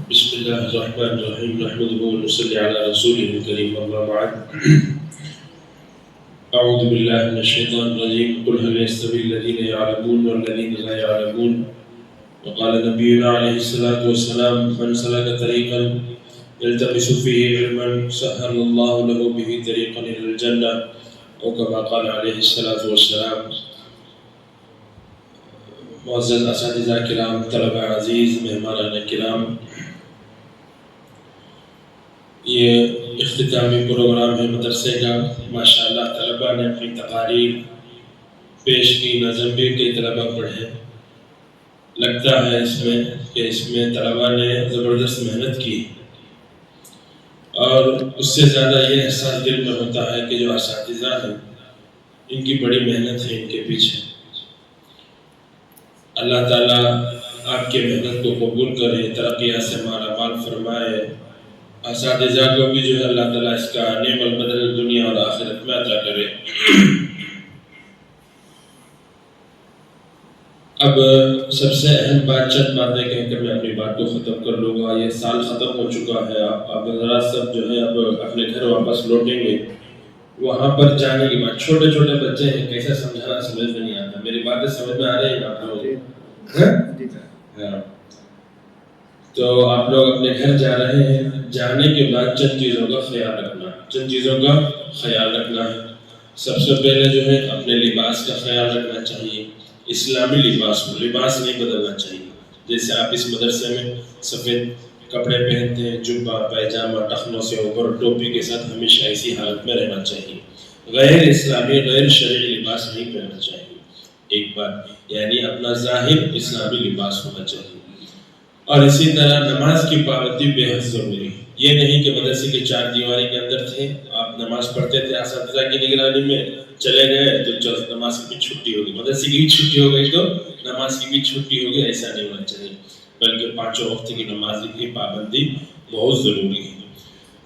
بسم الله الرحمن الرحيم نحمده ونصلي على رسوله الكريم أما بعد أعوذ بالله من الشيطان الرجيم قل هل يستوي الذين يعلمون والذين لا يعلمون وقال نبينا عليه الصلاة والسلام من سلك طريقا يلتمس فيه علما سهل الله له به طريقا إلى الجنة أو كما قال عليه الصلاة والسلام. معزز اساتذہ کرام، طلبہ عزیز، مہمان کرام، یہ اختتامی پروگرام ہے مدرسے کا. ماشاءاللہ طلبہ نے اپنی تقاریر پیش کی، نظم بھی کئی طلبہ پڑھے. لگتا ہے اس میں طلبہ نے زبردست محنت کی، اور اس سے زیادہ یہ احساس دل میں ہوتا ہے کہ جو اساتذہ ہیں ان کی بڑی محنت ہے ان کے پیچھے. اللہ تعالیٰ آپ کے محنت کو قبول کرے، ترقیات سے مالا مال فرمائے. اساتذہ کو بھی جو ہے اللہ تعالیٰ اس کا نعم البدل دنیا اور آخرت میں عطا کرے. اب سب سے اہم بات، چند باتیں کہہ کر میں اپنی بات کو ختم کر لوں گا. یہ سال ختم ہو چکا ہے، آپ حضرات سب جو ہے اب اپنے گھر واپس لوٹیں گے. وہاں پر جانے کے بعد چھوٹے چھوٹے بچے ہیں، کیسے سمجھانا سمجھ میں نہیں آتا. میری باتیں سمجھ میں آ رہی ہیں آپ لوگ؟ ہاں. تو آپ لوگ اپنے گھر جا رہے ہیں، جانے کے بعد چند چیزوں کا خیال رکھنا ہے. سب سے پہلے جو ہے اپنے لباس کا خیال رکھنا چاہیے. اسلامی لباس نہیں بدلنا چاہیے. جیسے آپ اس مدرسے میں سفید کپڑے پہنتے ہیں، جبہ پیجامہ ٹخنوں سے اوپر ٹوپی کے ساتھ ہمیشہ اسی حالت میں رہنا چاہیے. غیر اسلامی غیر شرعی لباس نہیں پہننا چاہیے. ایک بات یعنی اپنا ظاہر اسلامی لباس ہونا چاہیے. اور اسی طرح نماز کی پابندی بے حد ضروری ہے. یہ نہیں کہ مدرسے کے چار دیواری کے اندر تھے، آپ نماز پڑھتے تھے، اساتذہ کی نگرانی میں چلے گئے تو نماز کی بھی چھٹی ہوگی، مدرسے کی بھی چھٹی ہو گئی تو نماز کی بھی چھٹی ہوگی. ایسا نہیں ہونا چاہیے، بلکہ پانچوں وقت کی نماز کی پابندی بہت ضروری ہے.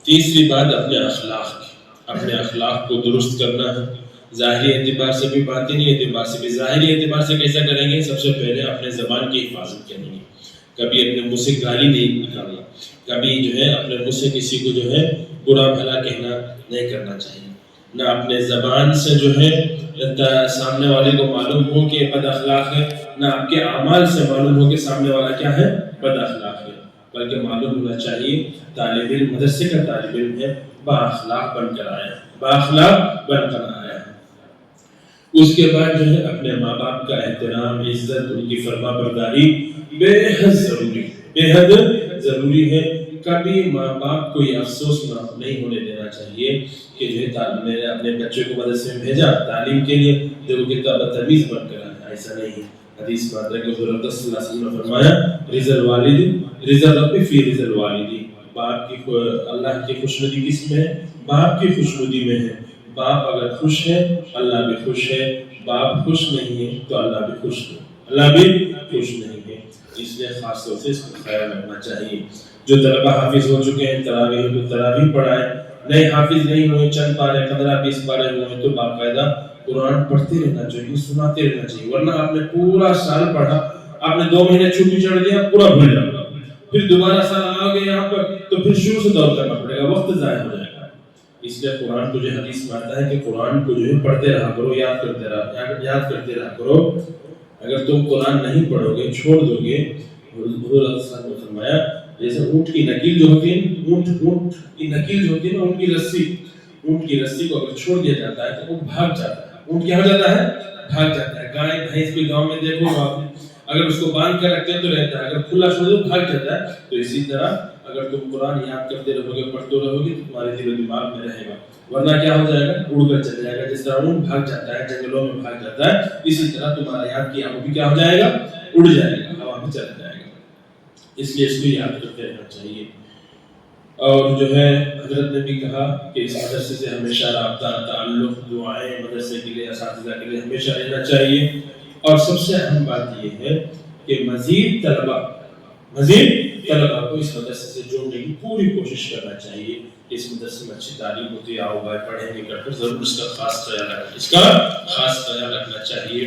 تیسری بات اپنے اخلاق کو درست کرنا ہے. ظاہری اعتبار سے بھی باطنی اعتبار سے بھی. ظاہری اعتبار سے کیسا کریں گے؟ سب سے پہلے اپنے زبان کی حفاظت کریں گے. کبھی اپنے منہ سے گالی نہیں نکالنا، کبھی جو ہے اپنے منہ سے کسی کو جو ہے برا بھلا کہنا نہیں کرنا چاہیے. نہ اپنے زبان سے جو ہے سامنے والے کو معلوم ہو کہ بد اخلاق ہے، نہ آپ کے اعمال سے معلوم ہو کہ سامنے والا کیا ہے، بد اخلاق ہے. بلکہ معلوم ہونا چاہیے طالب علم مدرسے کا طالب علم ہے، با اخلاق بن کر آیا. اس کے بعد جو ہے اپنے ماں باپ کا احترام، عزت، ان کی فرما برداری بے حد ضروری ہے. کبھی ماں باپ کو یہ افسوس نہیں ہونے دینا چاہیے کہ جو ہے میں نے اپنے بچے کو مدرسے میں بھیجا تعلیم کے لیے، دیکھو کتنا بدتمیز بن کر آیا. ایسا نہیں ہے. حدیث میں آتا ہے کہ حضور صلی اللہ علیہ وسلم نے فرمایا رضا رب فی رضا الوالدین. باپ کی اللہ کی خوشنودی کس میں ہے؟ باپ کی خوشنودی میں ہے. باپ اگر خوش ہے اللہ بھی خوش ہے، باپ خوش نہیں ہے تو اللہ بھی خوش نہیں ہے. اس لیے خاص طور سے اس کا خیال رکھنا چاہیے. جو طلبہ حافظ ہو چکے ہیں تراویح پڑھائیں. نئے حافظ نہیں ہوئے، چند پارے 15-20 پارے ہوئے تو باقاعدہ قرآن پڑھتے رہنا چاہیے، سناتے رہنا چاہیے. ورنہ آپ نے پورا سال پڑھا، آپ نے 2 مہینے چھٹی چڑھ دیا، پورا بھول جاؤ. پھر دوبارہ سال آؤ گے یہاں پر تو پھر شروع سے دور کرنا پڑے گا، وقت ضائع ہو جائے گا. اس لیے قرآن کو جو حدیث میں آتا ہے کہ قرآن کو جو ہے پڑھتے رہا کرو، یاد کرتے رہا کرو. اگر تم قرآن نہیں پڑھو گے، چھوڑ دو گے، حضور صلی اللہ علیہ وسلم نے فرمایا جیسے اونٹ کی نکیل جو ہوتی ہے، اونٹ کی نکیل جو ہوتی ہے نا، اونٹ کی رسی کو اگر چھوڑ دیا جاتا ہے تو وہ بھاگ جاتا ہے. اونٹ کیا ہو جاتا ہے؟ بھاگ جاتا ہے. گائے بھینس بھی گاؤں میں دیکھو آپ، اگر اس کو باندھ کر رکھتے ہیں تو رہتا ہے، اگر کھلا چھوڑ دو بھاگ جاتا ہے. تو اسی طرح اگر تم قرآن یاد کرتے رہو گے، پڑھتے رہو گے تو تمہارے دل و دماغ میں رہے گا. ورنہ کیا ہو جائے گا؟ اڑ کر چل جائے گا. جس طرح اونٹ بھاگ جاتا ہے، جنگلوں میں بھاگ جاتا ہے، اسی طرح تمہارا یاد کیا وہ بھی کیا ہو جائے گا؟ اڑ جائے گا، ہوا میں چلا جائے گا. اس لیے اس کو یاد کرتے رہنا چاہیے. اور جو ہے حضرت نے بھی کہا کہ اس مدرسے سے ہمیشہ رابطہ، تعلق، دعائیں مدرسے کے لیے، اساتذہ کے لیے ہمیشہ رہنا چاہیے. اور سب سے اہم بات یہ ہے کہ مزید طلبہ کو اس مدرسے سے جوڑنے کی پوری کوشش کرنا چاہیے. اس مدرسے میں اچھی تعلیم ہوتی ہے، آؤ بھائی پڑھیں گے کر ضرور اس کا خاص خیال رکھنا چاہیے.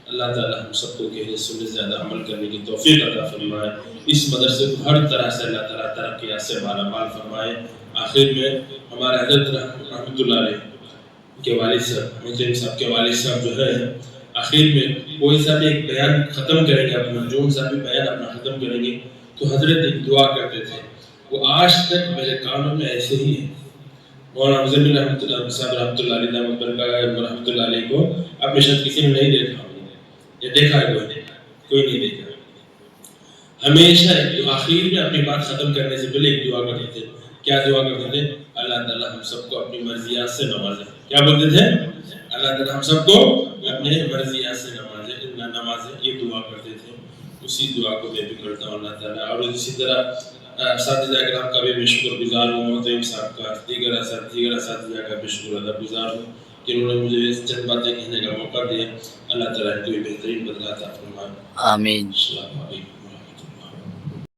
اللہ تعالیٰ ہم سب کو کہ سنت زیادہ عمل کرنے کی توفیق عطا فرمائے. اس مدرسے کو ہر طرح سے اللہ تعالیٰ ترقیات سے مالا فرمائے. آخر میں ہمارے حضرت رحمۃ اللہ علیہ کے والد صاحب محترم صاحب کے والد صاحب جو ہے آخر میں کوئی صاحب ایک بیان ختم کریں گے, اپنا مرحوم صاحب بیان اپنا ختم کریں گے تو حضرت ایک دعا کرتے تھے, وہ آج تک میرے کانوں میں ایسے ہی ہے. مولانا مزمل رحمۃ اللہ صاحب رحمۃ اللہ علیہ رحمۃ اللہ علیہ کو اپنے شاید کسی نے نہیں دیکھا, یہ دیکھا ہے کوئی نہیں دیکھا. ہمیشہ آخر میں اپنی بات ختم کرنے سے پہلے ایک دعا کرتے تھے. کیا دعا کرتے تھے؟ اللہ تعالیٰ ہم سب کو اپنی مرضیات سے نوازے. کیا بولتے تھے؟ اللہ تعالیٰ ہم سب کو اپنے مرضیات سے نوازے. یہ دعا کرتے تھے. اسی دعا کو میں بھی کرتا ہوں اللہ تعالیٰ. اور اسی طرح اساتذہ کرام کا بھی میں شکر گزار ہوں, محترم صاحب کا, دیگر اساتذہ کا بھی شکر ادا گزار ہوں کہ انہوں نے مجھے چند باتیں کہنے کا موقع دیا. اللہ تعالیٰ ان کو بہترین بدلہ عطا فرمائے. آمین. السلام علیکم.